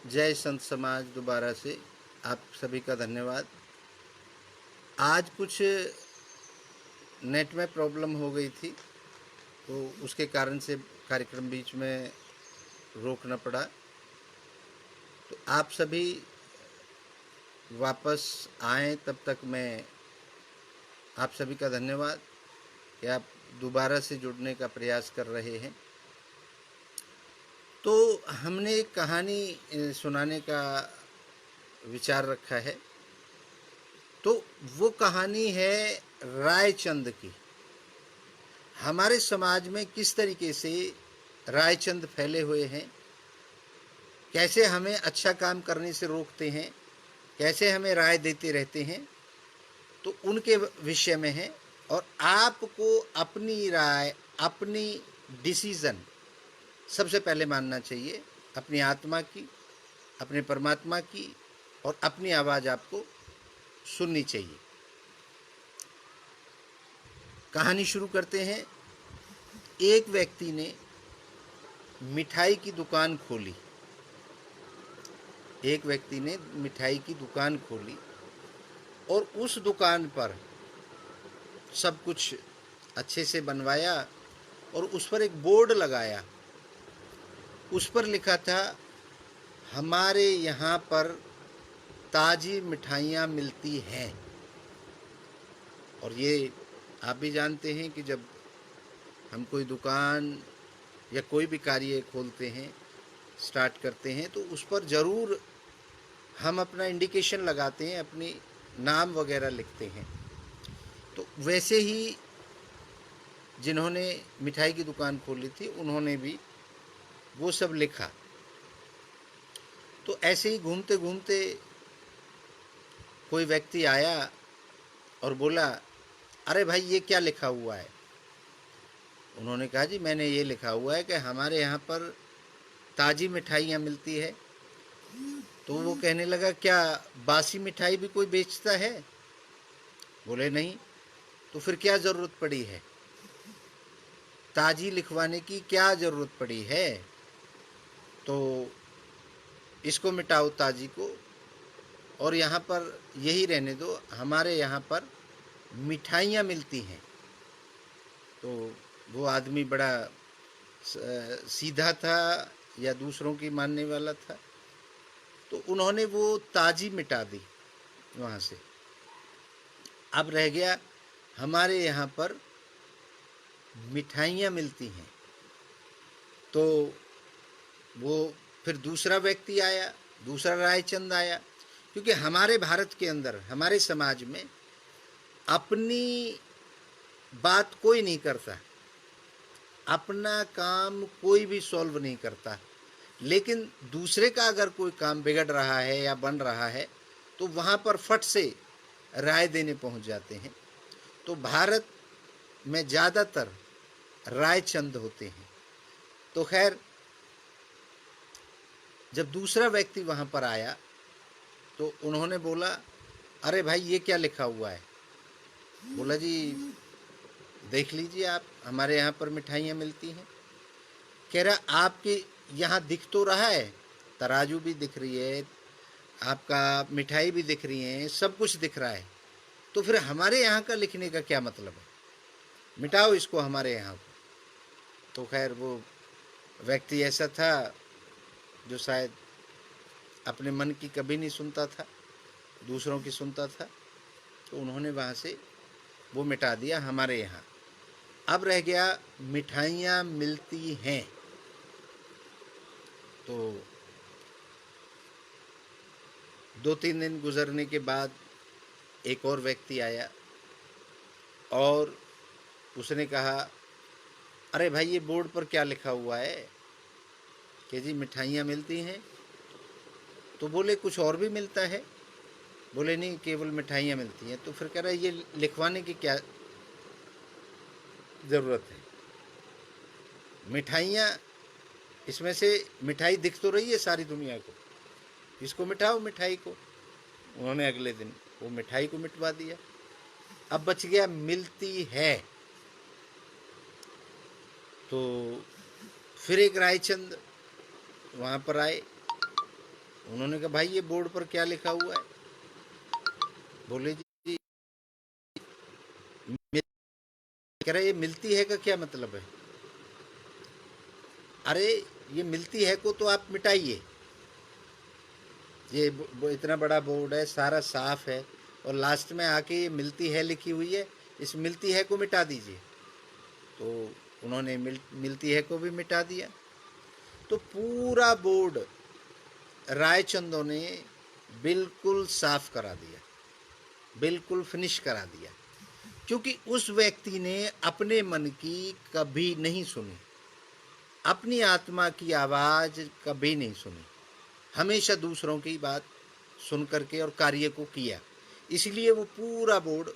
जय संत समाज। दोबारा से आप सभी का धन्यवाद। आज कुछ नेट में प्रॉब्लम हो गई थी, तो उसके कारण से कार्यक्रम बीच में रोकना पड़ा। तो आप सभी वापस आएँ तब तक मैं आप सभी का धन्यवाद कि आप दोबारा से जुड़ने का प्रयास कर रहे हैं। तो हमने एक कहानी सुनाने का विचार रखा है। तो वो कहानी है रायचंद की। हमारे समाज में किस तरीके से रायचंद फैले हुए हैं, कैसे हमें अच्छा काम करने से रोकते हैं, कैसे हमें राय देते रहते हैं, तो उनके विषय में है। और आपको अपनी राय, अपनी डिसीज़न सबसे पहले मानना चाहिए, अपनी आत्मा की, अपने परमात्मा की, और अपनी आवाज़ आपको सुननी चाहिए। कहानी शुरू करते हैं। एक व्यक्ति ने मिठाई की दुकान खोली। एक व्यक्ति ने मिठाई की दुकान खोली और उस दुकान पर सब कुछ अच्छे से बनवाया और उस पर एक बोर्ड लगाया। उस पर लिखा था, हमारे यहाँ पर ताज़ी मिठाइयाँ मिलती हैं। और ये आप भी जानते हैं कि जब हम कोई दुकान या कोई भी कार्य खोलते हैं, स्टार्ट करते हैं, तो उस पर ज़रूर हम अपना इंडिकेशन लगाते हैं, अपनी नाम वगैरह लिखते हैं। तो वैसे ही जिन्होंने मिठाई की दुकान खोली थी, उन्होंने भी वो सब लिखा। तो ऐसे ही घूमते घूमते कोई व्यक्ति आया और बोला, अरे भाई ये क्या लिखा हुआ है? उन्होंने कहा, जी मैंने ये लिखा हुआ है कि हमारे यहाँ पर ताज़ी मिठाइयाँ मिलती है। तो वो कहने लगा, क्या बासी मिठाई भी कोई बेचता है? बोले नहीं। तो फिर क्या ज़रूरत पड़ी है? ताज़ी लिखवाने की क्या ज़रूरत पड़ी है? तो इसको मिटाओ, ताज़ी को, और यहाँ पर यही रहने दो, हमारे यहाँ पर मिठाइयाँ मिलती हैं। तो वो आदमी बड़ा सीधा था या दूसरों की मानने वाला था, तो उन्होंने वो ताज़ी मिटा दी वहाँ से। अब रह गया, हमारे यहाँ पर मिठाइयाँ मिलती हैं। तो वो फिर दूसरा व्यक्ति आया, दूसरा रायचंद आया, क्योंकि हमारे भारत के अंदर, हमारे समाज में अपनी बात कोई नहीं करता, अपना काम कोई भी सॉल्व नहीं करता, लेकिन दूसरे का अगर कोई काम बिगड़ रहा है या बन रहा है तो वहाँ पर फट से राय देने पहुँच जाते हैं। तो भारत में ज़्यादातर रायचंद होते हैं। तो खैर, जब दूसरा व्यक्ति वहाँ पर आया तो उन्होंने बोला, अरे भाई ये क्या लिखा हुआ है? बोला, जी देख लीजिए आप, हमारे यहाँ पर मिठाइयाँ मिलती हैं। कह रहा, आपके यहाँ दिख तो रहा है, तराजू भी दिख रही है, आपका मिठाई भी दिख रही है, सब कुछ दिख रहा है, तो फिर हमारे यहाँ का लिखने का क्या मतलब है? मिटाओ इसको हमारे यहाँ को। तो खैर वो व्यक्ति ऐसा था जो शायद अपने मन की कभी नहीं सुनता था, दूसरों की सुनता था। तो उन्होंने वहाँ से वो मिटा दिया, हमारे यहाँ। अब रह गया, मिठाइयाँ मिलती हैं। तो 2-3 दिन गुजरने के बाद एक और व्यक्ति आया और उसने कहा, अरे भाई ये बोर्ड पर क्या लिखा हुआ है कि जी मिठाइयाँ मिलती हैं? तो बोले, कुछ और भी मिलता है? बोले, नहीं, केवल मिठाइयाँ मिलती हैं। तो फिर कह रहा है, ये लिखवाने की क्या ज़रूरत है? मिठाइयाँ, इसमें से मिठाई दिख तो रही है सारी दुनिया को, इसको मिटाओ मिठाई को। उन्होंने अगले दिन वो मिठाई को मिटवा दिया। अब बच गया मिलती है। तो फिर एक रायचंद वहाँ पर आए उन्होंने कहा भाई ये बोर्ड पर क्या लिखा हुआ है? बोले जी कह रहे ये मिलती है का क्या मतलब है? अरे ये मिलती है को तो आप मिटाइए, ये इतना बड़ा बोर्ड है, सारा साफ है, और लास्ट में आके ये मिलती है लिखी हुई है, इस मिलती है को मिटा दीजिए। तो उन्होंने मिलती है को भी मिटा दिया। तो पूरा बोर्ड रायचंदों ने बिल्कुल साफ करा दिया, बिल्कुल फिनिश करा दिया, क्योंकि उस व्यक्ति ने अपने मन की कभी नहीं सुनी, अपनी आत्मा की आवाज़ कभी नहीं सुनी, हमेशा दूसरों की बात सुन करके और कार्य को किया, इसलिए वो पूरा बोर्ड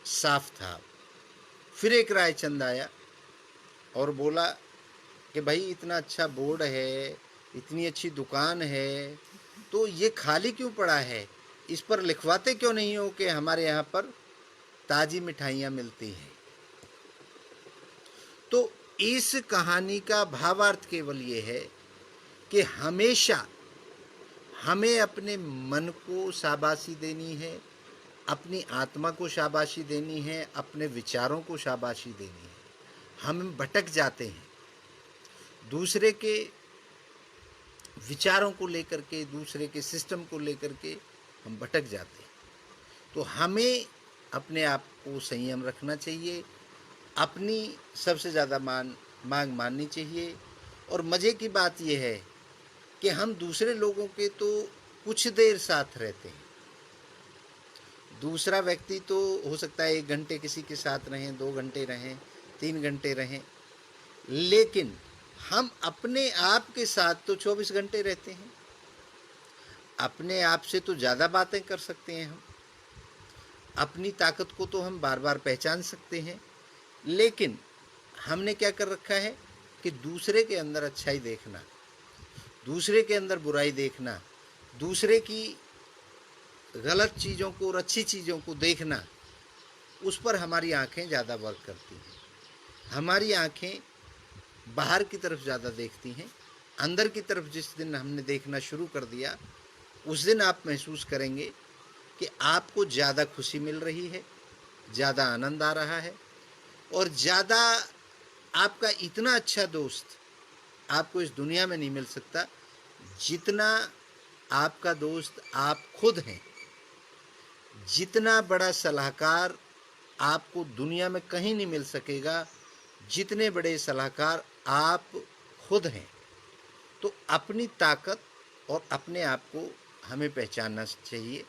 साफ था। फिर एक रायचंद आया और बोला कि भाई इतना अच्छा बोर्ड है, इतनी अच्छी दुकान है, तो ये खाली क्यों पड़ा है? इस पर लिखवाते क्यों नहीं हो कि हमारे यहाँ पर ताज़ी मिठाइयाँ मिलती हैं? तो इस कहानी का भावार्थ केवल ये है कि हमेशा हमें अपने मन को शाबाशी देनी है, अपनी आत्मा को शाबाशी देनी है, अपने विचारों को शाबाशी देनी है। हम भटक जाते हैं, दूसरे के विचारों को लेकर के, दूसरे के सिस्टम को लेकर के हम भटक जाते हैं। तो हमें अपने आप को संयम रखना चाहिए, अपनी सबसे ज़्यादा मांग माननी चाहिए। और मज़े की बात यह है कि हम दूसरे लोगों के तो कुछ देर साथ रहते हैं, दूसरा व्यक्ति तो हो सकता है 1 घंटे किसी के साथ रहें, 2 घंटे रहें, 3 घंटे रहें, लेकिन हम अपने आप के साथ तो 24 घंटे रहते हैं। अपने आप से तो ज़्यादा बातें कर सकते हैं, हम अपनी ताकत को तो हम बार बार पहचान सकते हैं, लेकिन हमने क्या कर रखा है कि दूसरे के अंदर अच्छाई देखना, दूसरे के अंदर बुराई देखना, दूसरे की गलत चीज़ों को और अच्छी चीज़ों को देखना, उस पर हमारी आंखें ज़्यादा वर्क करती हैं। हमारी आंखें बाहर की तरफ ज़्यादा देखती हैं। अंदर की तरफ जिस दिन हमने देखना शुरू कर दिया, उस दिन आप महसूस करेंगे कि आपको ज़्यादा खुशी मिल रही है, ज़्यादा आनंद आ रहा है, और ज़्यादा आपका इतना अच्छा दोस्त आपको इस दुनिया में नहीं मिल सकता जितना आपका दोस्त आप खुद हैं। जितना बड़ा सलाहकार आपको दुनिया में कहीं नहीं मिल सकेगा जितने बड़े सलाहकार आप खुद हैं। तो अपनी ताकत और अपने आप को हमें पहचानना चाहिए।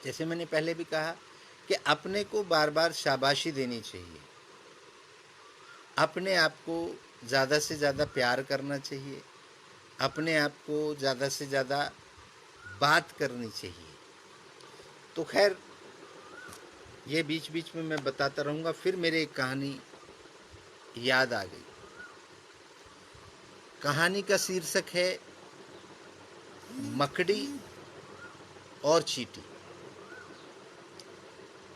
जैसे मैंने पहले भी कहा कि अपने को बार बार शाबाशी देनी चाहिए, अपने आप को ज़्यादा से ज़्यादा प्यार करना चाहिए, अपने आप को ज़्यादा से ज़्यादा बात करनी चाहिए। तो खैर ये बीच बीच में मैं बताता रहूँगा। फिर मेरे एक कहानी याद आ गई। कहानी का शीर्षक है मकड़ी और चींटी।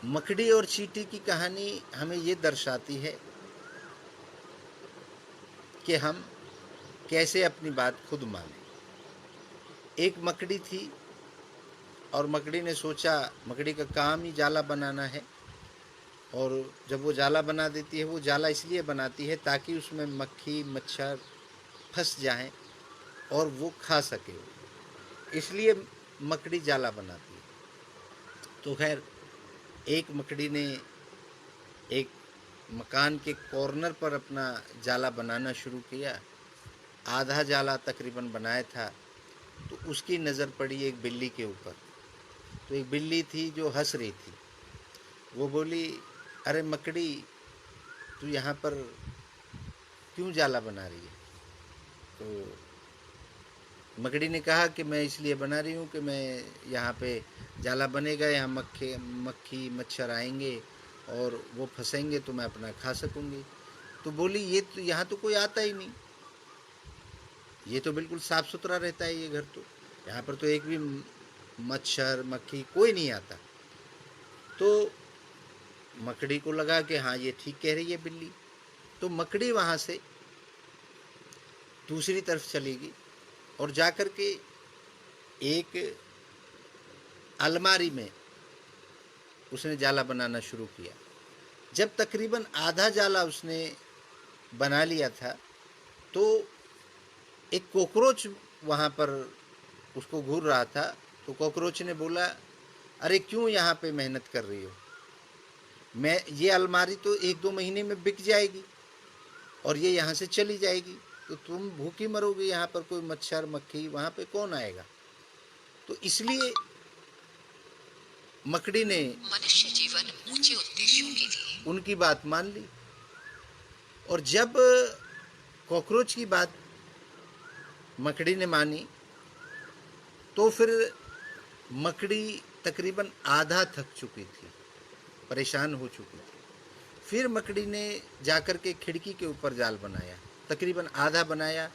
मकड़ी और चींटी की कहानी हमें ये दर्शाती है कि हम कैसे अपनी बात खुद मानें। एक मकड़ी थी और मकड़ी ने सोचा, मकड़ी का काम ही जाला बनाना है, और जब वो जाला बना देती है, वो जाला इसलिए बनाती है ताकि उसमें मक्खी मच्छर फंस जाएं और वो खा सके, इसलिए मकड़ी जाला बनाती है। तो खैर एक मकड़ी ने एक मकान के कॉर्नर पर अपना जाला बनाना शुरू किया। आधा जाला तकरीबन बनाया था, तो उसकी नज़र पड़ी एक बिल्ली के ऊपर। तो एक बिल्ली थी जो हंस रही थी। वो बोली, अरे मकड़ी, तू यहाँ पर क्यों जाला बना रही है? तो मकड़ी ने कहा कि मैं इसलिए बना रही हूँ कि मैं यहाँ पे जाला बनेगा, यहाँ मक्खी मच्छर आएंगे और वो फंसेंगे तो मैं अपना खा सकूँगी। तो बोली, ये तो यहाँ तो कोई आता ही नहीं, ये तो बिल्कुल साफ़ सुथरा रहता है ये घर, तो यहाँ पर तो एक भी मच्छर मक्खी कोई नहीं आता। तो मकड़ी को लगा कि हाँ ये ठीक कह रही है बिल्ली। तो मकड़ी वहाँ से दूसरी तरफ चलेगी और जा कर के एक अलमारी में उसने जाला बनाना शुरू किया। जब तकरीबन आधा जाला उसने बना लिया था तो एक कॉकरोच वहाँ पर उसको घूर रहा था। तो कॉकरोच ने बोला, अरे क्यों यहाँ पे मेहनत कर रही हो, मैं ये अलमारी तो 1-2 महीने में बिक जाएगी और ये यहाँ से चली जाएगी, तो तुम भूखी मरोगे, यहाँ पर कोई मच्छर मक्खी वहाँ पे कौन आएगा। तो इसलिए मकड़ी ने मनुष्य जीवन ऊंचे उद्देश्यों के लिए उनकी बात मान ली। और जब कॉकरोच की बात मकड़ी ने मानी तो फिर मकड़ी तकरीबन आधा थक चुकी थी, परेशान हो चुकी थी। फिर मकड़ी ने जाकर के खिड़की के ऊपर जाल बनाया, तकरीबन आधा बनाया।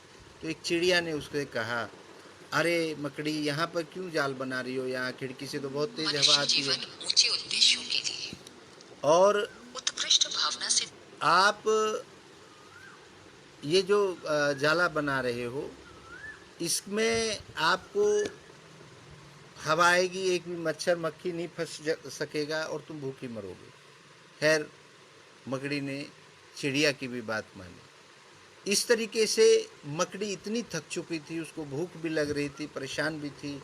तो एक चिड़िया ने उससे कहा, अरे मकड़ी, यहाँ पर क्यों जाल बना रही हो, यहाँ खिड़की से तो बहुत तेज हवा आती है। ऊंचे उद्देश्यों के लिए और उत्कृष्ट भावना से आप ये जो जाला बना रहे हो, इसमें आपको हवा आएगी, एक भी मच्छर मक्खी नहीं फंस सकेगा और तुम भूखी मरोगे। खैर, मकड़ी ने चिड़िया की भी बात मानी। इस तरीके से मकड़ी इतनी थक चुकी थी, उसको भूख भी लग रही थी, परेशान भी थी।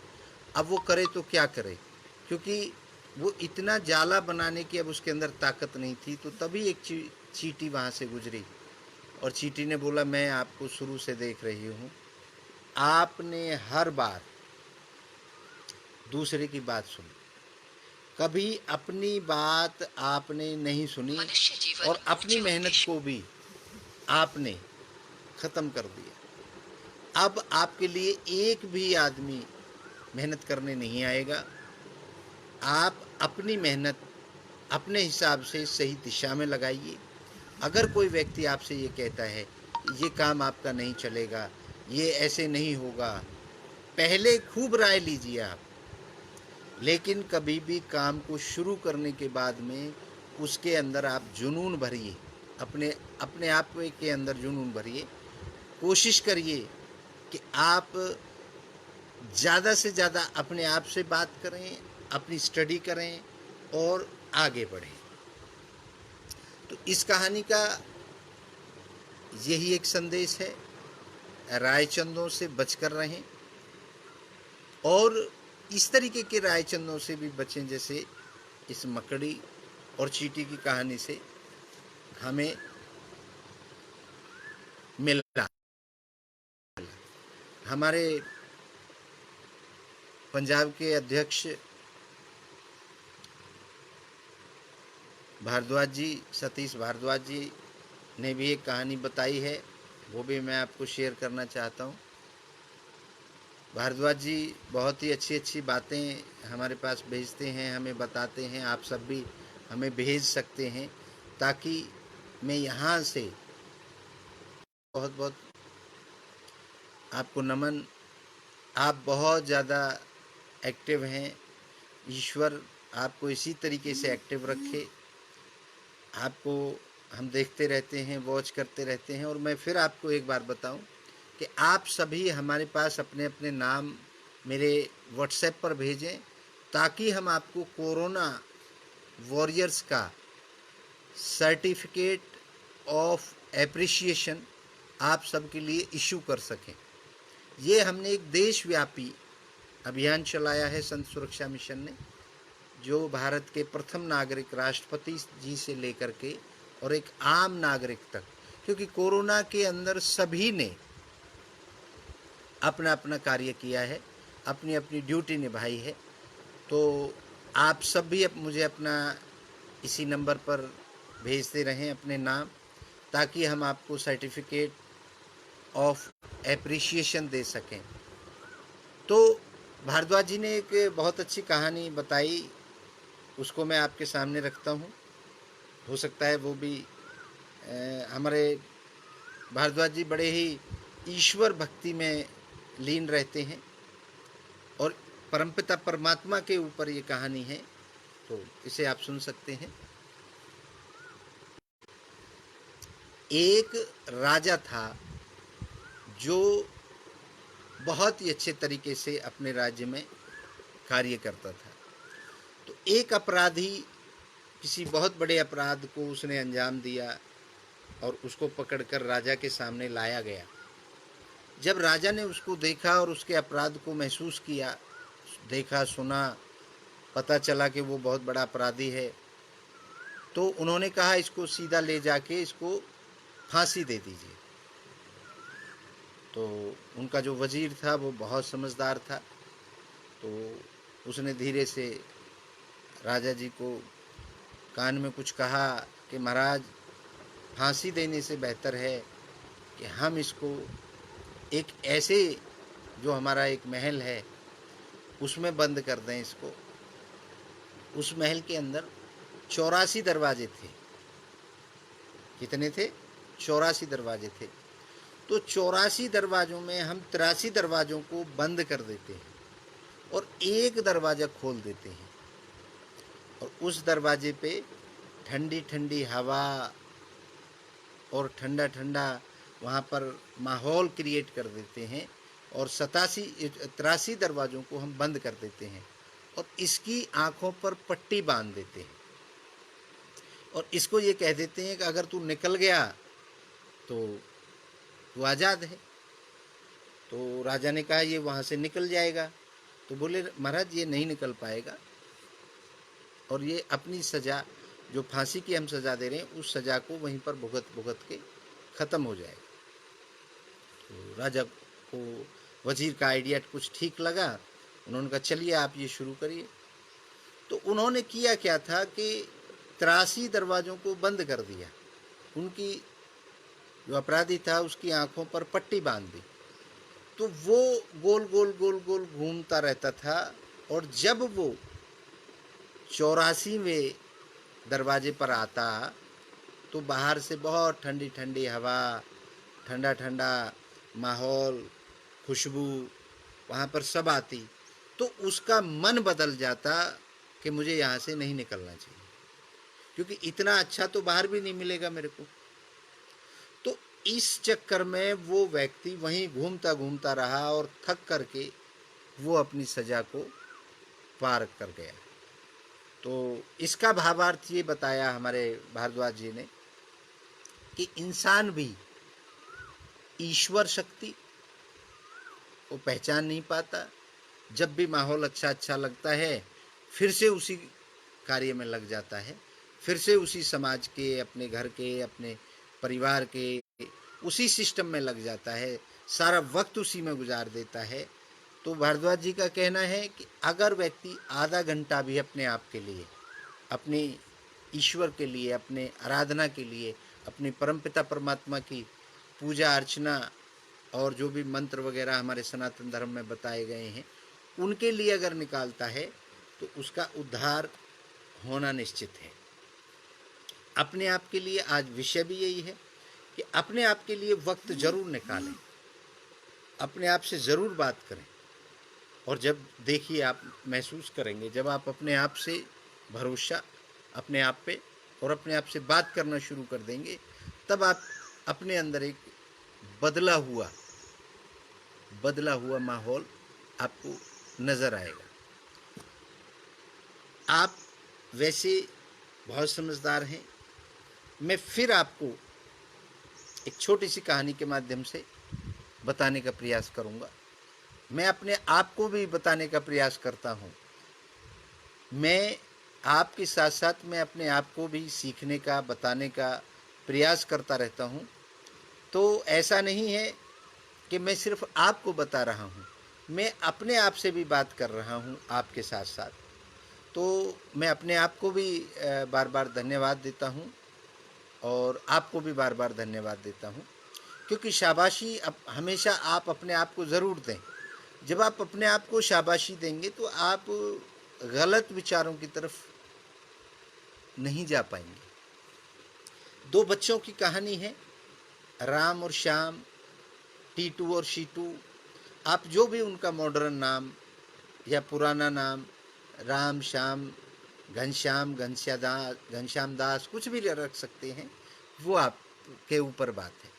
अब वो करे तो क्या करे, क्योंकि वो इतना जाला बनाने की अब उसके अंदर ताकत नहीं थी। तो तभी एक चींटी वहाँ से गुजरी और चींटी ने बोला, मैं आपको शुरू से देख रही हूँ, आपने हर बार दूसरे की बात सुनी, कभी अपनी बात आपने नहीं सुनी और अपनी मेहनत को भी आपने ख़त्म कर दिया। अब आपके लिए एक भी आदमी मेहनत करने नहीं आएगा। आप अपनी मेहनत अपने हिसाब से सही दिशा में लगाइए। अगर कोई व्यक्ति आपसे ये कहता है ये काम आपका नहीं चलेगा, ये ऐसे नहीं होगा, पहले खूब राय लीजिए आप, लेकिन कभी भी काम को शुरू करने के बाद में उसके अंदर आप जुनून भरिए, अपने अपने आप के अंदर जुनून भरिए। कोशिश करिए कि आप ज़्यादा से ज़्यादा अपने आप से बात करें, अपनी स्टडी करें और आगे बढ़ें। तो इस कहानी का यही एक संदेश है, रायचंदों से बचकर रहें और इस तरीके के रायचंदों से भी बचें जैसे इस मकड़ी और चींटी की कहानी से हमें मिला। हमारे पंजाब के अध्यक्ष भारद्वाज जी, सतीश भारद्वाज जी ने भी एक कहानी बताई है, वो भी मैं आपको शेयर करना चाहता हूँ। भारद्वाज जी बहुत ही अच्छी अच्छी बातें हमारे पास भेजते हैं, हमें बताते हैं। आप सब भी हमें भेज सकते हैं ताकि मैं यहाँ से बहुत बहुत आपको नमन। आप बहुत ज़्यादा एक्टिव हैं, ईश्वर आपको इसी तरीके से एक्टिव रखे। आपको हम देखते रहते हैं, वॉच करते रहते हैं। और मैं फिर आपको एक बार बताऊं कि आप सभी हमारे पास अपने अपने नाम मेरे व्हाट्सएप पर भेजें ताकि हम आपको कोरोना वॉरियर्स का सर्टिफिकेट ऑफ एप्रिसिएशन आप सबके लिए इशू कर सकें। ये हमने एक देशव्यापी अभियान चलाया है संत सुरक्षा मिशन ने, जो भारत के प्रथम नागरिक राष्ट्रपति जी से लेकर के और एक आम नागरिक तक, क्योंकि कोरोना के अंदर सभी ने अपना अपना कार्य किया है, अपनी अपनी ड्यूटी निभाई है। तो आप सब भी मुझे अपना इसी नंबर पर भेजते रहें अपने नाम, ताकि हम आपको सर्टिफिकेट ऑफ एप्रिसिएशन दे सकें। तो भारद्वाज जी ने एक बहुत अच्छी कहानी बताई, उसको मैं आपके सामने रखता हूँ। हो सकता है वो भी हमारे भारद्वाज जी बड़े ही ईश्वर भक्ति में लीन रहते हैं और परमपिता परमात्मा के ऊपर ये कहानी है, तो इसे आप सुन सकते हैं। एक राजा था जो बहुत ही अच्छे तरीके से अपने राज्य में कार्य करता था। तो एक अपराधी किसी बहुत बड़े अपराध को उसने अंजाम दिया और उसको पकड़कर राजा के सामने लाया गया। जब राजा ने उसको देखा और उसके अपराध को महसूस किया, देखा, सुना, पता चला कि वो बहुत बड़ा अपराधी है, तो उन्होंने कहा इसको सीधा ले जाके इसको फांसी दे दीजिए। तो उनका जो वजीर था वो बहुत समझदार था, तो उसने धीरे से राजा जी को कान में कुछ कहा कि महाराज, फांसी देने से बेहतर है कि हम इसको एक ऐसे, जो हमारा एक महल है उसमें बंद कर दें इसको। उस महल के अंदर 84 दरवाजे थे। कितने थे? 84 दरवाजे थे। तो 84 दरवाजों में हम 83 दरवाजों को बंद कर देते हैं और एक दरवाज़ा खोल देते हैं, और उस दरवाजे पे ठंडी ठंडी हवा और ठंडा ठंडा वहाँ पर माहौल क्रिएट कर देते हैं, और 83 दरवाज़ों को हम बंद कर देते हैं और इसकी आँखों पर पट्टी बांध देते हैं, और इसको ये कह देते हैं कि अगर तू निकल गया तो तू आज़ाद है। तो राजा ने कहा ये वहाँ से निकल जाएगा। तो बोले महाराज ये नहीं निकल पाएगा, और ये अपनी सज़ा, जो फांसी की हम सज़ा दे रहे हैं, उस सज़ा को वहीं पर भुगत भुगत के ख़त्म हो जाएगा। तो राजा को वजीर का आइडिया कुछ ठीक लगा। उन्होंने कहा चलिए आप ये शुरू करिए। तो उन्होंने किया क्या था कि 83 दरवाज़ों को बंद कर दिया। उनकी जो अपराधी था उसकी आंखों पर पट्टी बांध दी, तो वो गोल गोल गोल गोल घूमता रहता था, और जब वो 84वें दरवाजे पर आता तो बाहर से बहुत ठंडी ठंडी हवा, ठंडा ठंडा माहौल, खुशबू वहाँ पर सब आती। तो उसका मन बदल जाता कि मुझे यहाँ से नहीं निकलना चाहिए, क्योंकि इतना अच्छा तो बाहर भी नहीं मिलेगा मेरे को। तो इस चक्कर में वो व्यक्ति वहीं घूमता घूमता रहा और थक करके वो अपनी सज़ा को पार कर गया। तो इसका भावार्थ ये बताया हमारे भारद्वाज जी ने कि इंसान भी ईश्वर शक्ति को पहचान नहीं पाता। जब भी माहौल अच्छा अच्छा लगता है फिर से उसी कार्य में लग जाता है, फिर से उसी समाज के, अपने घर के, अपने परिवार के उसी सिस्टम में लग जाता है, सारा वक्त उसी में गुजार देता है। तो भारद्वाज जी का कहना है कि अगर व्यक्ति आधा घंटा भी अपने आप के लिए, अपने ईश्वर के लिए, अपने आराधना के लिए, अपने परमपिता परमात्मा की पूजा अर्चना और जो भी मंत्र वगैरह हमारे सनातन धर्म में बताए गए हैं उनके लिए अगर निकालता है तो उसका उद्धार होना निश्चित है। अपने आप के लिए आज विषय भी यही है कि अपने आप के लिए वक्त ज़रूर निकालें, अपने आप से ज़रूर बात करें, और जब देखिए आप महसूस करेंगे, जब आप अपने आप से भरोसा अपने आप पे और अपने आप से बात करना शुरू कर देंगे, तब आप अपने अंदर एक बदला हुआ माहौल आपको नज़र आएगा। आप वैसे बहुत समझदार हैं। मैं फिर आपको एक छोटी सी कहानी के माध्यम से बताने का प्रयास करूंगा। मैं अपने आप को भी बताने का प्रयास करता हूं। मैं आपके साथ साथ मैं अपने आप को भी सीखने का, बताने का प्रयास करता रहता हूं। तो ऐसा नहीं है कि मैं सिर्फ आपको बता रहा हूं, मैं अपने आप से भी बात कर रहा हूं आपके साथ साथ। तो मैं अपने आप को भी बार बार धन्यवाद देता हूं और आपको भी बार बार धन्यवाद देता हूं, क्योंकि शाबाशी अब हमेशा आप अपने आप को ज़रूर दें। जब आप अपने आप को शाबाशी देंगे तो आप गलत विचारों की तरफ नहीं जा पाएंगे। दो बच्चों की कहानी है, राम और श्याम, टीटू और शीटू। आप जो भी उनका मॉडर्न नाम या पुराना नाम, राम, श्याम, घनश्याम, घनश्याम दास, कुछ भी रख सकते हैं, वो आपके ऊपर बात है।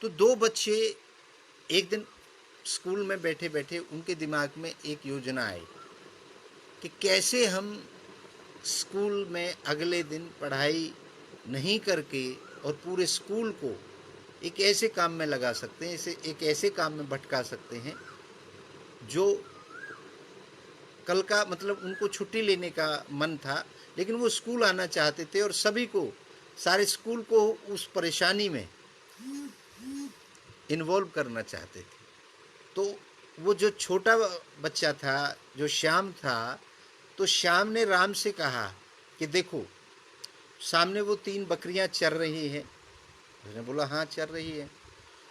तो दो बच्चे एक दिन स्कूल में बैठे बैठे उनके दिमाग में एक योजना आई कि कैसे हम स्कूल में अगले दिन पढ़ाई नहीं करके और पूरे स्कूल को एक ऐसे काम में लगा सकते हैं, इसे एक ऐसे काम में भटका सकते हैं जो कल का मतलब उनको छुट्टी लेने का मन था, लेकिन वो स्कूल आना चाहते थे और सभी को, सारे स्कूल को उस परेशानी में इन्वॉल्व करना चाहते थे। तो वो जो छोटा बच्चा था, जो श्याम था, तो श्याम ने राम से कहा कि देखो सामने वो 3 बकरियां चर रही हैं। उसने बोला हाँ चर रही है।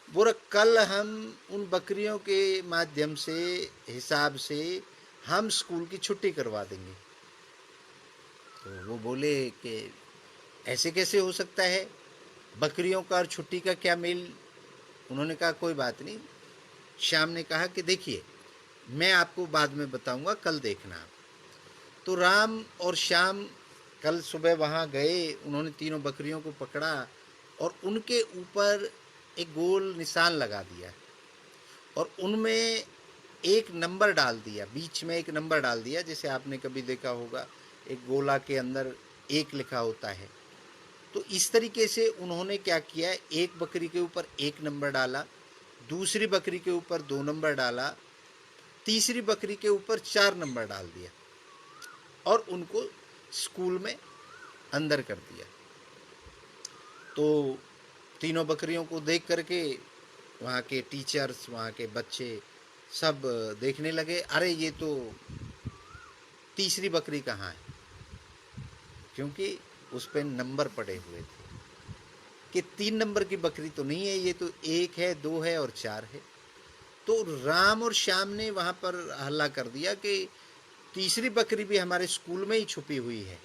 बोला कल हम उन बकरियों के माध्यम से, हिसाब से हम स्कूल की छुट्टी करवा देंगे। तो वो बोले कि ऐसे कैसे हो सकता है, बकरियों का और छुट्टी का क्या मेल। उन्होंने कहा कोई बात नहीं। श्याम ने कहा कि देखिए मैं आपको बाद में बताऊंगा, कल देखना आप। तो राम और श्याम कल सुबह वहाँ गए, उन्होंने तीनों बकरियों को पकड़ा और उनके ऊपर एक गोल निशान लगा दिया और उनमें एक नंबर डाल दिया, बीच में एक नंबर डाल दिया। जैसे आपने कभी देखा होगा एक गोला के अंदर 1 लिखा होता है। तो इस तरीके से उन्होंने क्या किया, एक बकरी के ऊपर 1 नंबर डाला, दूसरी बकरी के ऊपर 2 नंबर डाला, तीसरी बकरी के ऊपर 4 नंबर डाल दिया और उनको स्कूल में अंदर कर दिया। तो तीनों बकरियों को देख करके वहाँ के टीचर्स, वहाँ के बच्चे सब देखने लगे, अरे ये तो तीसरी बकरी कहाँ है, क्योंकि उस पर नंबर पड़े हुए थे कि 3 नंबर की बकरी तो नहीं है, ये तो 1 है, 2 है और 4 है। तो राम और श्याम ने वहाँ पर हल्ला कर दिया कि तीसरी बकरी भी हमारे स्कूल में ही छुपी हुई है।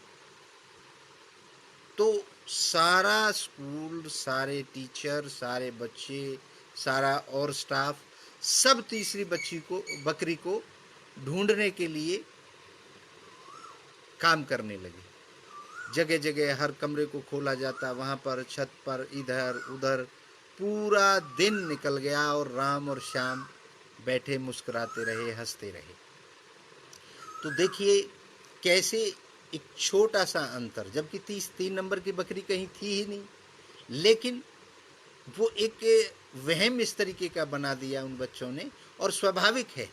तो सारा स्कूल, सारे टीचर, सारे बच्चे, सारा और स्टाफ सब तीसरी बकरी को ढूंढने के लिए काम करने लगे। जगह जगह हर कमरे को खोला जाता, वहाँ पर छत पर इधर उधर पूरा दिन निकल गया और राम और श्याम बैठे मुस्कुराते रहे, हंसते रहे। तो देखिए कैसे एक छोटा सा अंतर, जबकि 3 नंबर की बकरी कहीं थी ही नहीं, लेकिन वो एक वहम इस तरीके का बना दिया उन बच्चों ने। और स्वाभाविक है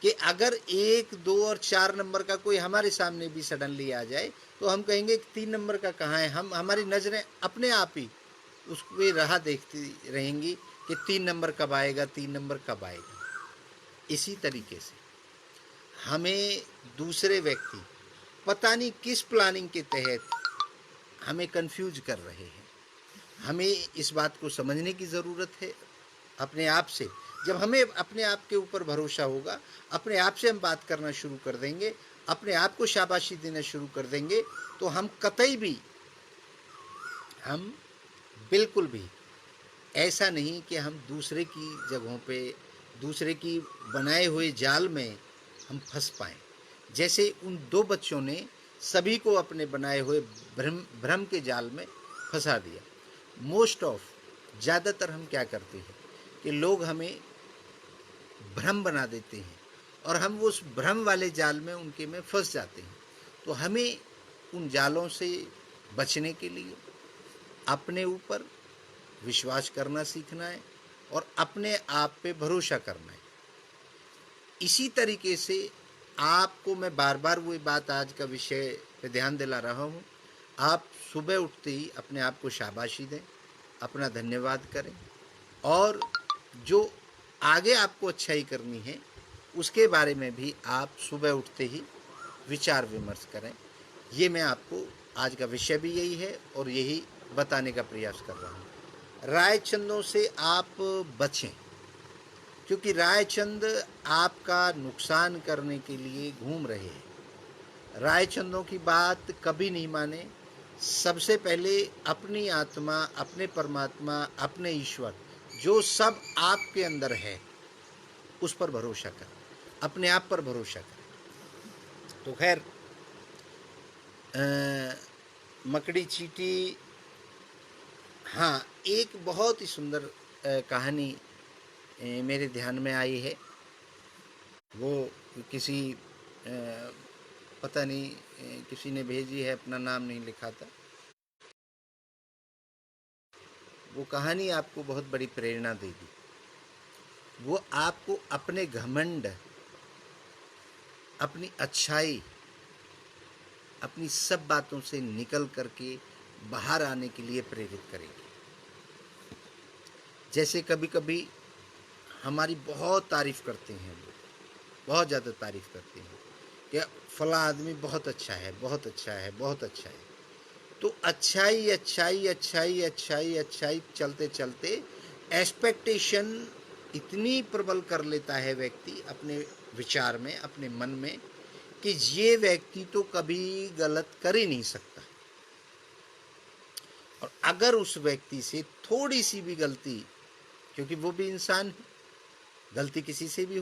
कि अगर 1, 2 और 4 नंबर का कोई हमारे सामने भी सडनली आ जाए तो हम कहेंगे कि 3 नंबर का कहाँ है। हमारी नज़रें अपने आप ही उसकी राह देखती रहेंगी कि 3 नंबर कब आएगा, 3 नंबर कब आएगा। इसी तरीके से हमें दूसरे व्यक्ति पता नहीं किस प्लानिंग के तहत हमें कंफ्यूज कर रहे हैं। हमें इस बात को समझने की ज़रूरत है अपने आप से। जब हमें अपने आप के ऊपर भरोसा होगा, अपने आप से हम बात करना शुरू कर देंगे, अपने आप को शाबाशी देना शुरू कर देंगे, तो हम कतई भी, हम बिल्कुल भी ऐसा नहीं कि हम दूसरे की जगहों पे, दूसरे की बनाए हुए जाल में हम फंस पाएँ। जैसे उन 2 बच्चों ने सभी को अपने बनाए हुए भ्रम के जाल में फंसा दिया। ज़्यादातर हम क्या करते हैं कि लोग हमें भ्रम बना देते हैं और हम उस भ्रम वाले जाल में उनके में फंस जाते हैं। तो हमें उन जालों से बचने के लिए अपने ऊपर विश्वास करना सीखना है और अपने आप पे भरोसा करना है। इसी तरीके से आपको मैं बार बार वही बात, आज का विषय पे ध्यान दिला रहा हूँ। आप सुबह उठते ही अपने आप को शाबाशी दें, अपना धन्यवाद करें और जो आगे आपको अच्छाई करनी है उसके बारे में भी आप सुबह उठते ही विचार विमर्श करें। ये मैं आपको, आज का विषय भी यही है और यही बताने का प्रयास कर रहा हूँ। रायचंदों से आप बचें, क्योंकि रायचंद आपका नुकसान करने के लिए घूम रहे हैं। रायचंदों की बात कभी नहीं माने। सबसे पहले अपनी आत्मा, अपने परमात्मा, अपने ईश्वर जो सब आपके अंदर है उस पर भरोसा करें, अपने आप पर भरोसा करें। तो खैर, मकड़ी चींटी, हाँ, एक बहुत ही सुंदर कहानी मेरे ध्यान में आई है। वो किसी पता नहीं किसी ने भेजी है, अपना नाम नहीं लिखा था। वो कहानी आपको बहुत बड़ी प्रेरणा देगी। वो आपको अपने घमंड, अपनी अच्छाई, अपनी सब बातों से निकल करके बाहर आने के लिए प्रेरित करेगी। जैसे कभी कभी हमारी बहुत तारीफ करते हैं लोग, बहुत ज़्यादा तारीफ करते हैं कि फला आदमी बहुत अच्छा है, बहुत अच्छा है, बहुत अच्छा है। तो अच्छाई अच्छाई अच्छाई अच्छाई अच्छाई चलते चलते एक्सपेक्टेशन इतनी प्रबल कर लेता है व्यक्ति अपने विचार में, अपने मन में, कि ये व्यक्ति तो कभी गलत कर ही नहीं सकता। और अगर उस व्यक्ति से थोड़ी सी भी गलती, क्योंकि वो भी इंसान है, गलती किसी से भी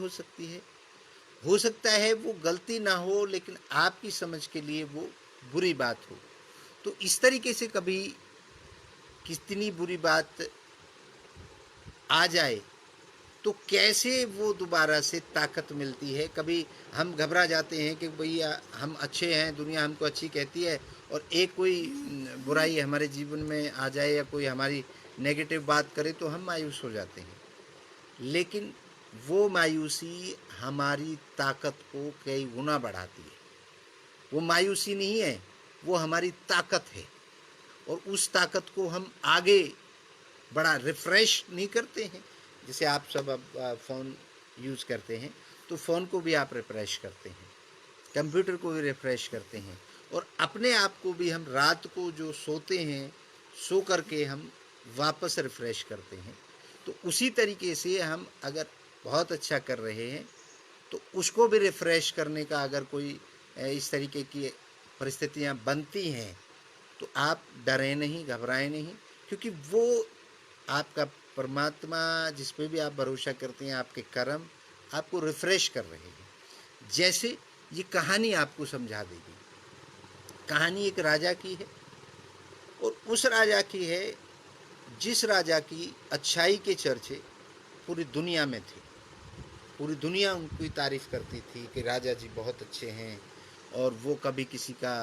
हो सकता है वो गलती ना हो लेकिन आपकी समझ के लिए वो बुरी बात हो, तो इस तरीके से कभी कितनी बुरी बात आ जाए तो कैसे वो दोबारा से ताकत मिलती है। कभी हम घबरा जाते हैं कि भैया हम अच्छे हैं, दुनिया हमको अच्छी कहती है, और एक कोई बुराई हमारे जीवन में आ जाए या कोई हमारी नेगेटिव बात करे तो हम मायूस हो जाते हैं। लेकिन वो मायूसी हमारी ताकत को कई गुना बढ़ाती है। वो मायूसी नहीं है, वो हमारी ताकत है। और उस ताकत को हम आगे बड़ा रिफ़्रेश नहीं करते हैं। जैसे आप सब अब फ़ोन यूज़ करते हैं तो फ़ोन को भी आप रिफ़्रेश करते हैं, कंप्यूटर को भी रिफ़्रेश करते हैं, और अपने आप को भी हम रात को जो सोते हैं, सो करके हम वापस रिफ़्रेश करते हैं। तो उसी तरीके से हम अगर बहुत अच्छा कर रहे हैं तो उसको भी रिफ़्रेश करने का अगर कोई इस तरीके की परिस्थितियाँ बनती हैं तो आप डरें नहीं, घबराएं नहीं, क्योंकि वो आपका परमात्मा जिस पे भी आप भरोसा करते हैं, आपके कर्म आपको रिफ़्रेश कर रहे हैं। जैसे ये कहानी आपको समझा देगी। कहानी एक राजा की है, और उस राजा की है जिस राजा की अच्छाई के चर्चे पूरी दुनिया में थे। पूरी दुनिया उनकी तारीफ़ करती थी कि राजा जी बहुत अच्छे हैं और वो कभी किसी का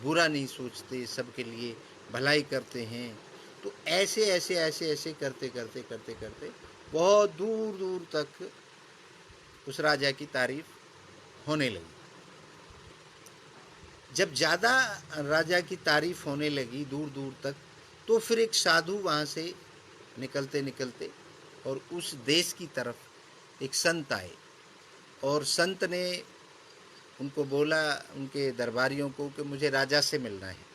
बुरा नहीं सोचते, सबके लिए भलाई करते हैं। तो ऐसे ऐसे ऐसे ऐसे करते करते करते करते बहुत दूर दूर तक उस राजा की तारीफ होने लगी। जब ज़्यादा राजा की तारीफ होने लगी दूर दूर तक, तो फिर एक साधु वहाँ से निकलते निकलते और उस देश की तरफ एक संत आए, और संत ने उनको बोला, उनके दरबारियों को, कि मुझे राजा से मिलना है।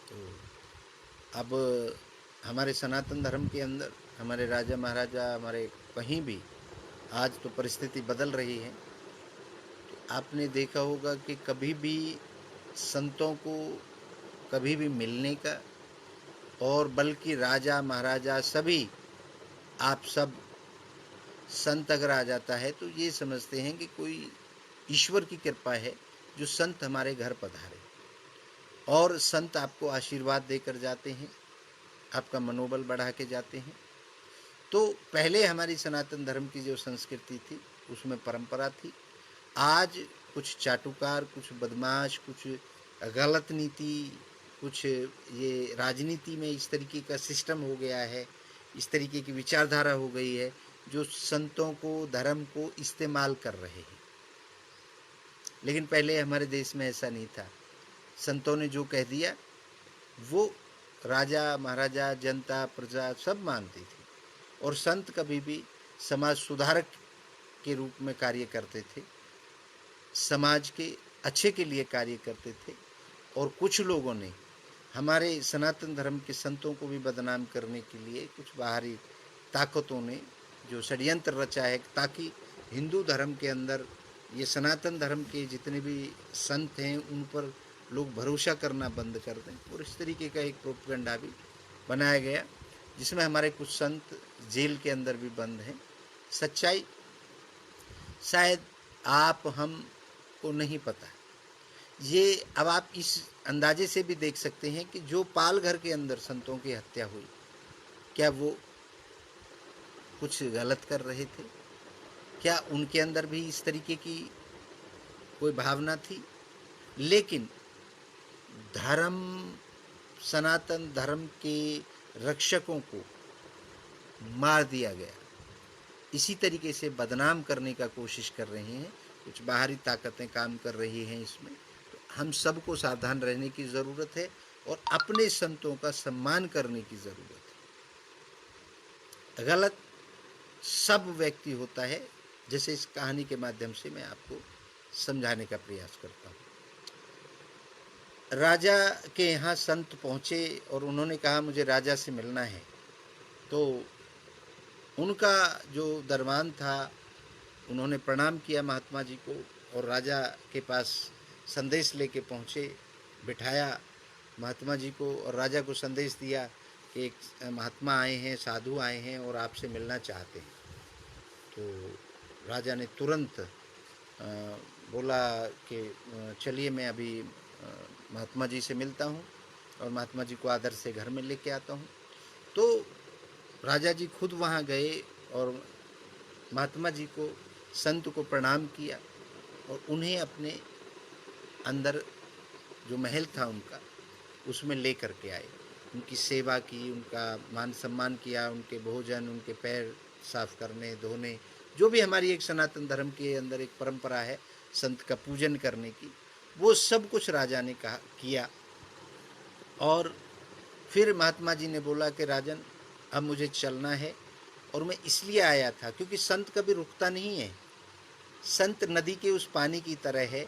तो अब हमारे सनातन धर्म के अंदर हमारे राजा महाराजा, हमारे कहीं भी आज तो परिस्थिति बदल रही है। तो आपने देखा होगा कि कभी भी संतों को कभी भी मिलने का, और बल्कि राजा महाराजा सभी, आप सब संत अगर आ जाता है तो ये समझते हैं कि कोई ईश्वर की कृपा है जो संत हमारे घर पधारे, और संत आपको आशीर्वाद देकर जाते हैं, आपका मनोबल बढ़ा के जाते हैं। तो पहले हमारी सनातन धर्म की जो संस्कृति थी उसमें परंपरा थी। आज कुछ चाटुकार, कुछ बदमाश, कुछ गलत नीति, कुछ ये राजनीति में इस तरीके का सिस्टम हो गया है, इस तरीके की विचारधारा हो गई है जो संतों को, धर्म को इस्तेमाल कर रहे हैं। लेकिन पहले हमारे देश में ऐसा नहीं था। संतों ने जो कह दिया वो राजा महाराजा, जनता, प्रजा सब मानती थी, और संत कभी भी समाज सुधारक के रूप में कार्य करते थे, समाज के अच्छे के लिए कार्य करते थे। और कुछ लोगों ने हमारे सनातन धर्म के संतों को भी बदनाम करने के लिए कुछ बाहरी ताकतों ने जो षड्यंत्र रचा है ताकि हिंदू धर्म के अंदर ये सनातन धर्म के जितने भी संत हैं उन पर लोग भरोसा करना बंद कर दें, और इस तरीके का एक प्रोपेगेंडा भी बनाया गया जिसमें हमारे कुछ संत जेल के अंदर भी बंद हैं। सच्चाई शायद आप हम को नहीं पता। ये अब आप इस अंदाजे से भी देख सकते हैं कि जो पाल घर के अंदर संतों की हत्या हुई, क्या वो कुछ गलत कर रहे थे? क्या उनके अंदर भी इस तरीके की कोई भावना थी? लेकिन धर्म, सनातन धर्म के रक्षकों को मार दिया गया। इसी तरीके से बदनाम करने का कोशिश कर रहे हैं, कुछ बाहरी ताकतें काम कर रही हैं इसमें। तो हम सबको सावधान रहने की ज़रूरत है और अपने संतों का सम्मान करने की ज़रूरत है। गलत सब व्यक्ति होता है, जैसे इस कहानी के माध्यम से मैं आपको समझाने का प्रयास करता हूँ। राजा के यहाँ संत पहुँचे और उन्होंने कहा मुझे राजा से मिलना है। तो उनका जो दरबान था, उन्होंने प्रणाम किया महात्मा जी को और राजा के पास संदेश लेके पहुँचे, बिठाया महात्मा जी को और राजा को संदेश दिया कि एक महात्मा आए हैं, साधु आए हैं और आपसे मिलना चाहते हैं। तो राजा ने तुरंत बोला कि चलिए मैं अभी महात्मा जी से मिलता हूँ और महात्मा जी को आदर से घर में लेके आता हूँ। तो राजा जी खुद वहाँ गए और महात्मा जी को, संत को प्रणाम किया और उन्हें अपने अंदर जो महल था उनका, उसमें ले करके आए। उनकी सेवा की, उनका मान सम्मान किया, उनके भोजन, उनके पैर साफ करने धोने, जो भी हमारी एक सनातन धर्म के अंदर एक परंपरा है संत का पूजन करने की, वो सब कुछ राजा ने कहा किया। और फिर महात्मा जी ने बोला कि राजन अब मुझे चलना है और मैं इसलिए आया था क्योंकि संत कभी रुकता नहीं है। संत नदी के उस पानी की तरह है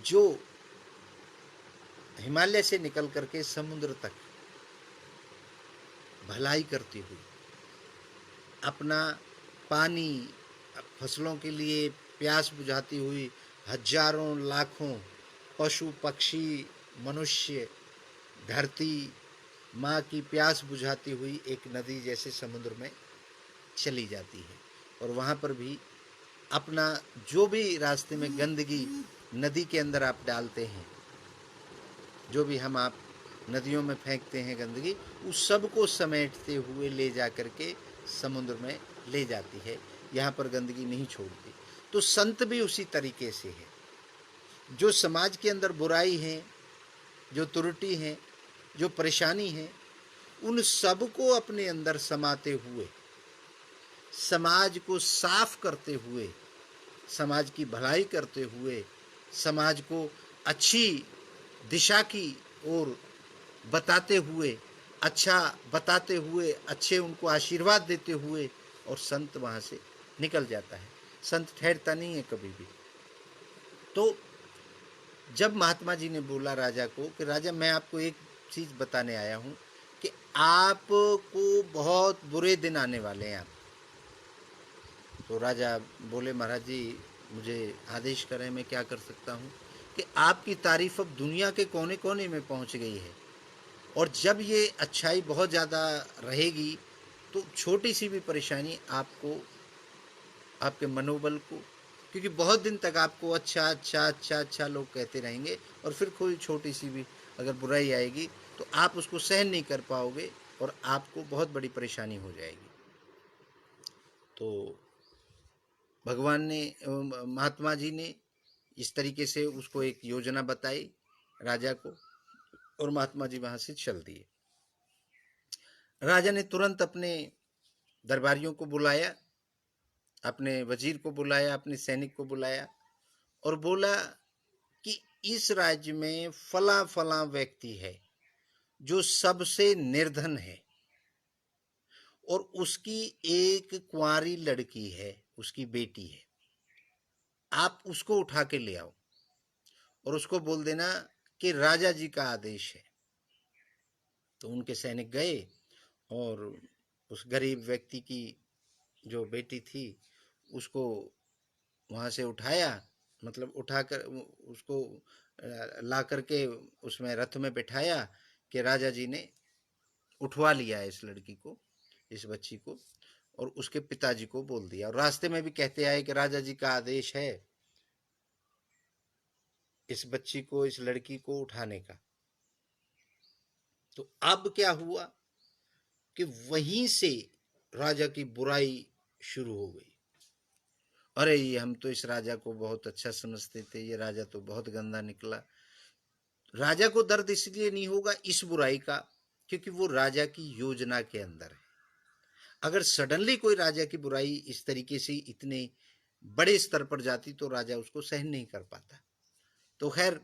जो हिमालय से निकल करके समुद्र तक भलाई करती हुई अपना पानी फसलों के लिए प्यास बुझाती हुई हजारों लाखों पशु पक्षी मनुष्य, धरती माँ की प्यास बुझाती हुई एक नदी जैसे समुद्र में चली जाती है। और वहाँ पर भी अपना जो भी रास्ते में गंदगी नदी के अंदर आप डालते हैं, जो भी हम आप नदियों में फेंकते हैं गंदगी, उस सब को समेटते हुए ले जा करके समुद्र में ले जाती है, यहाँ पर गंदगी नहीं छोड़ती। तो संत भी उसी तरीके से है। जो समाज के अंदर बुराई है, जो त्रुटि है, जो परेशानी है, उन सब को अपने अंदर समाते हुए, समाज को साफ करते हुए, समाज की भलाई करते हुए, समाज को अच्छी दिशा की ओर बताते हुए, अच्छा बताते हुए, अच्छे उनको आशीर्वाद देते हुए, और संत वहाँ से निकल जाता है। संत ठहरता नहीं है कभी भी। तो जब महात्मा जी ने बोला राजा को कि राजा मैं आपको एक चीज़ बताने आया हूँ कि आपको बहुत बुरे दिन आने वाले हैं। आप तो राजा बोले महाराज जी मुझे आदेश करें, मैं क्या कर सकता हूँ? कि आपकी तारीफ अब दुनिया के कोने कोने में पहुँच गई है और जब ये अच्छाई बहुत ज़्यादा रहेगी तो छोटी सी भी परेशानी आपको, आपके मनोबल को, क्योंकि बहुत दिन तक आपको अच्छा अच्छा अच्छा अच्छा लोग कहते रहेंगे और फिर कोई छोटी सी भी अगर बुराई आएगी तो आप उसको सहन नहीं कर पाओगे और आपको बहुत बड़ी परेशानी हो जाएगी। तो भगवान ने, महात्मा जी ने इस तरीके से उसको एक योजना बताई राजा को और महात्मा जी वहाँ से चल दिए। राजा ने तुरंत अपने दरबारियों को बुलाया, अपने वजीर को बुलाया, अपने सैनिक को बुलाया और बोला कि इस राज्य में फला फला व्यक्ति है जो सबसे निर्धन है और उसकी एक कुंवारी लड़की है, उसकी बेटी है, आप उसको उठा के ले आओ और उसको बोल देना कि राजा जी का आदेश है। तो उनके सैनिक गए और उस गरीब व्यक्ति की जो बेटी थी उसको वहाँ से उठाया, मतलब उठाकर उसको ला करके उसमें रथ में बिठाया कि राजा जी ने उठवा लिया इस लड़की को, इस बच्ची को, और उसके पिताजी को बोल दिया। और रास्ते में भी कहते आए कि राजा जी का आदेश है इस बच्ची को, इस लड़की को उठाने का। तो अब क्या हुआ कि वहीं से राजा की बुराई शुरू हो गई। अरे ये हम तो इस राजा को बहुत अच्छा समझते थे, ये राजा तो बहुत गंदा निकला। राजा को दर्द इसलिए नहीं होगा इस बुराई का, क्योंकि वो राजा की योजना के अंदर है। अगर सडनली कोई राजा की बुराई इस तरीके से इतने बड़े स्तर पर जाती तो राजा उसको सहन नहीं कर पाता। तो खैर,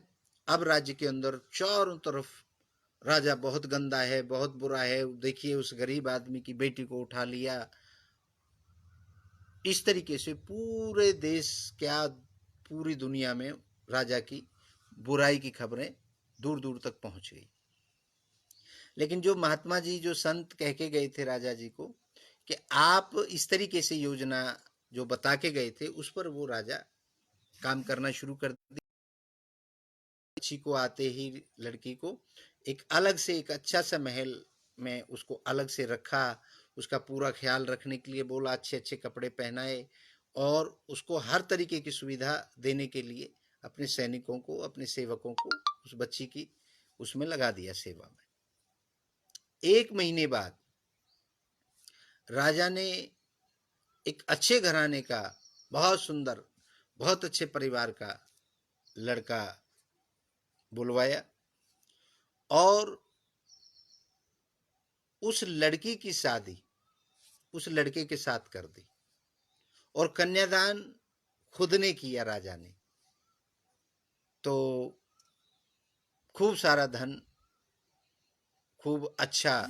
अब राज्य के अंदर चारों तरफ राजा बहुत गंदा है, बहुत बुरा है, देखिए उस गरीब आदमी की बेटी को उठा लिया। इस तरीके से पूरे देश, क्या पूरी दुनिया में राजा की बुराई की खबरें दूर दूर तक पहुंच गई। लेकिन जो महात्मा जी, जो संत कह के गए थे राजा जी को कि आप इस तरीके से योजना जो बता के गए थे, उस पर वो राजा काम करना शुरू कर दिया। बच्ची को आते ही लड़की को एक अलग से, एक अच्छा सा महल में उसको अलग से रखा, उसका पूरा ख्याल रखने के लिए बोला, अच्छे अच्छे कपड़े पहनाए और उसको हर तरीके की सुविधा देने के लिए अपने सैनिकों को, अपने सेवकों को उस बच्ची की उसमें लगा दिया सेवा में। 1 महीने बाद राजा ने एक अच्छे घराने का, बहुत सुंदर, बहुत अच्छे परिवार का लड़का बुलवाया और उस लड़की की शादी उस लड़के के साथ कर दी और कन्यादान खुद ने किया राजा ने। तो खूब सारा धन, खूब अच्छा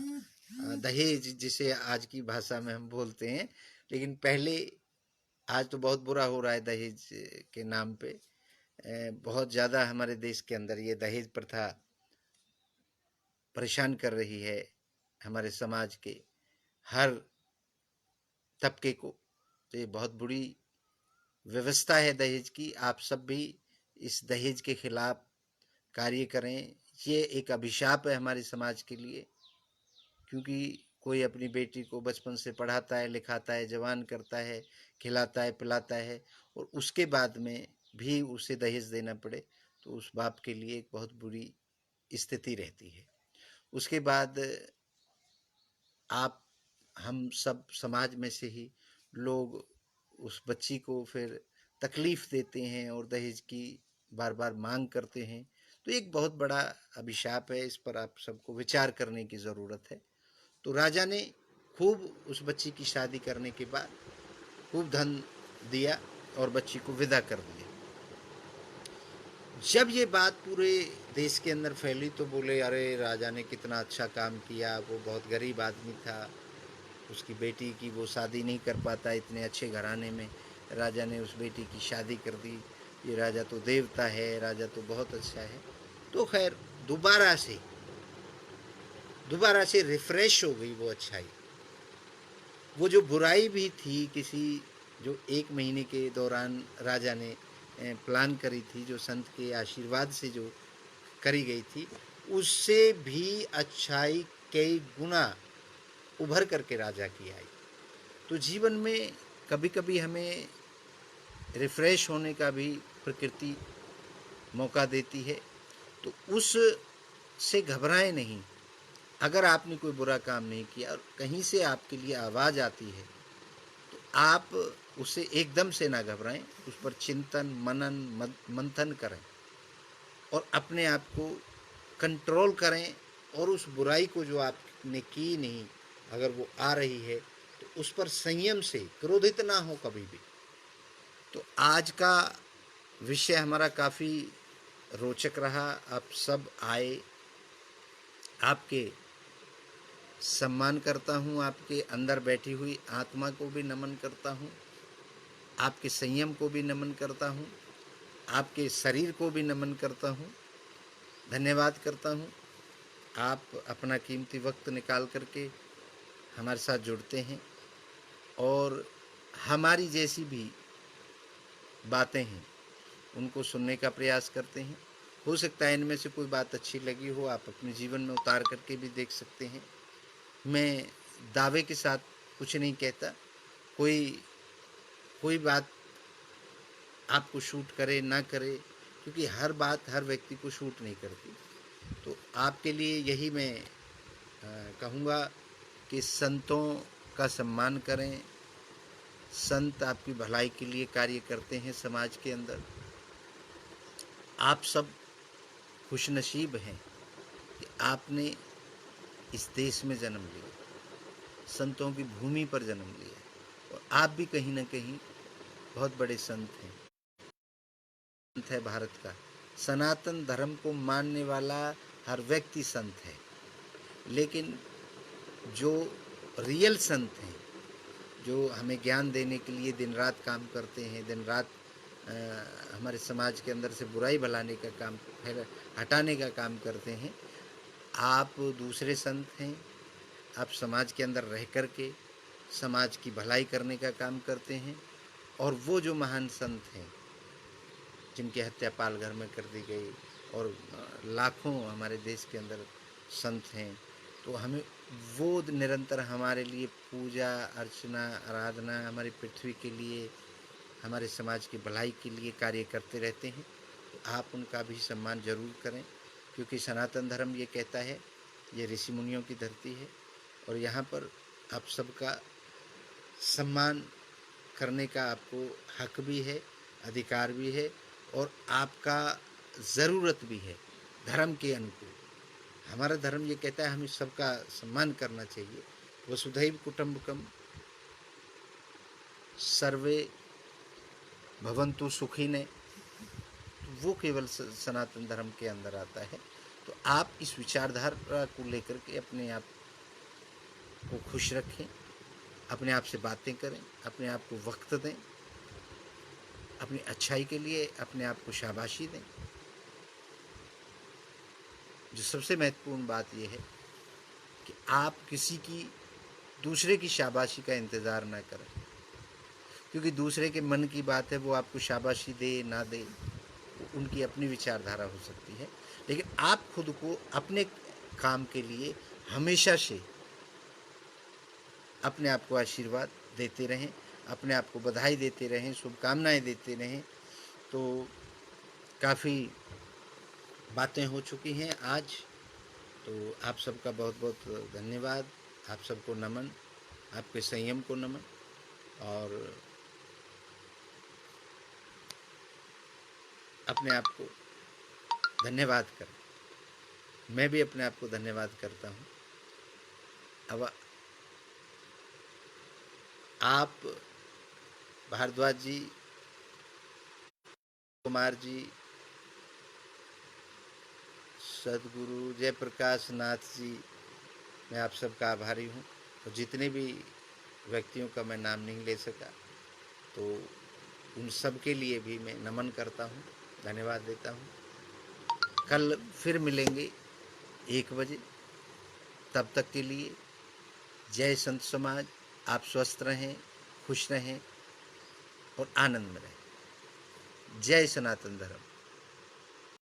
दहेज, जिसे आज की भाषा में हम बोलते हैं, लेकिन पहले, आज तो बहुत बुरा हो रहा है दहेज के नाम पे। बहुत ज़्यादा हमारे देश के अंदर ये दहेज प्रथा परेशान कर रही है हमारे समाज के हर तबके को। तो ये बहुत बुरी व्यवस्था है दहेज की। आप सब भी इस दहेज के खिलाफ कार्य करें। ये एक अभिशाप है हमारे समाज के लिए, क्योंकि कोई अपनी बेटी को बचपन से पढ़ाता है, लिखाता है, जवान करता है, खिलाता है, पिलाता है और उसके बाद में भी उसे दहेज देना पड़े तो उस बाप के लिए एक बहुत बुरी स्थिति रहती है। उसके बाद आप, हम सब समाज में से ही लोग उस बच्ची को फिर तकलीफ देते हैं और दहेज की बार बार मांग करते हैं। तो एक बहुत बड़ा अभिशाप है, इस पर आप सबको विचार करने की ज़रूरत है। तो राजा ने खूब उस बच्ची की शादी करने के बाद खूब धन दिया और बच्ची को विदा कर दिया। जब ये बात पूरे देश के अंदर फैली तो बोले, अरे राजा ने कितना अच्छा काम किया, वो बहुत गरीब आदमी था, उसकी बेटी की वो शादी नहीं कर पाता, इतने अच्छे घराने में राजा ने उस बेटी की शादी कर दी, ये राजा तो देवता है, राजा तो बहुत अच्छा है। तो खैर दोबारा से रिफ्रेश हो गई वो अच्छाई। वो जो बुराई भी थी किसी, जो 1 महीने के दौरान राजा ने प्लान करी थी, जो संत के आशीर्वाद से जो करी गई थी, उससे भी अच्छाई कई गुना उभर करके राजा की आई। तो जीवन में कभी कभी हमें रिफ्रेश होने का भी प्रकृति मौका देती है, तो उस से घबराएं नहीं। अगर आपने कोई बुरा काम नहीं किया और कहीं से आपके लिए आवाज़ आती है तो आप उससे एकदम से ना घबराएं, उस पर चिंतन, मनन, मंथन करें और अपने आप को कंट्रोल करें और उस बुराई को जो आपने की नहीं, अगर वो आ रही है तो उस पर संयम से, क्रोधित ना हो कभी भी। तो आज का विषय हमारा काफ़ी रोचक रहा। आप सब आए, आपके सम्मान करता हूँ, आपके अंदर बैठी हुई आत्मा को भी नमन करता हूँ, आपके संयम को भी नमन करता हूँ, आपके शरीर को भी नमन करता हूँ, धन्यवाद करता हूँ। आप अपना कीमती वक्त निकाल करके हमारे साथ जुड़ते हैं और हमारी जैसी भी बातें हैं उनको सुनने का प्रयास करते हैं। हो सकता है इनमें से कोई बात अच्छी लगी हो, आप अपने जीवन में उतार करके भी देख सकते हैं। मैं दावे के साथ कुछ नहीं कहता, कोई कोई बात आपको शूट करे ना करे, क्योंकि हर बात हर व्यक्ति को शूट नहीं करती। तो आपके लिए यही मैं कहूँगा कि संतों का सम्मान करें, संत आपकी भलाई के लिए कार्य करते हैं समाज के अंदर। आप सब खुशनसीब हैं कि आपने इस देश में जन्म लिया, संतों की भूमि पर जन्म लिया, और आप भी कहीं ना कहीं बहुत बड़े संत हैं। संत है भारत का, सनातन धर्म को मानने वाला हर व्यक्ति संत है। लेकिन जो रियल संत हैं, जो हमें ज्ञान देने के लिए दिन रात काम करते हैं, दिन रात हमारे समाज के अंदर से बुराई भलाने का काम, हटाने का काम करते हैं, आप दूसरे संत हैं। आप समाज के अंदर रह कर के समाज की भलाई करने का काम करते हैं। और वो जो महान संत हैं जिनकी हत्या पालघर में कर दी गई, और लाखों हमारे देश के अंदर संत हैं, तो हमें वो निरंतर हमारे लिए पूजा अर्चना आराधना, हमारी पृथ्वी के लिए, हमारे समाज की भलाई के लिए कार्य करते रहते हैं। तो आप उनका भी सम्मान जरूर करें, क्योंकि सनातन धर्म ये कहता है, ये ऋषि मुनियों की धरती है, और यहाँ पर आप सबका सम्मान करने का आपको हक भी है, अधिकार भी है, और आपका ज़रूरत भी है धर्म के अनुकूल। हमारा धर्म ये कहता है हमें सबका सम्मान करना चाहिए। वसुधैव कुटुम्बकम, सर्वे भवन्तु सुखिने, वो केवल सनातन धर्म के अंदर आता है। तो आप इस विचारधारा को लेकर के अपने आप को खुश रखें, अपने आप से बातें करें, अपने आप को वक्त दें, अपनी अच्छाई के लिए अपने आप को शाबाशी दें। जो सबसे महत्वपूर्ण बात यह है कि आप किसी की, दूसरे की शाबाशी का इंतज़ार ना करें, क्योंकि दूसरे के मन की बात है, वो आपको शाबाशी दे ना दे, उनकी अपनी विचारधारा हो सकती है। लेकिन आप खुद को अपने काम के लिए हमेशा से अपने आप को आशीर्वाद देते रहें, अपने आप को बधाई देते रहें, शुभकामनाएं देते रहें। तो काफ़ी बातें हो चुकी हैं आज। तो आप सबका बहुत बहुत धन्यवाद, आप सबको नमन, आपके संयम को नमन, और अपने आप को धन्यवाद करें। मैं भी अपने आप को धन्यवाद करता हूँ। अब आप भारद्वाज जी, कुमार जी, सदगुरु जयप्रकाश नाथ जी, मैं आप सबका आभारी हूँ। और जितने भी व्यक्तियों का मैं नाम नहीं ले सका, तो उन सब के लिए भी मैं नमन करता हूँ, धन्यवाद देता हूँ। कल फिर मिलेंगे 1 बजे। तब तक के लिए जय संत समाज। आप स्वस्थ रहें, खुश रहें और आनंद में रहें। जय सनातन धर्म।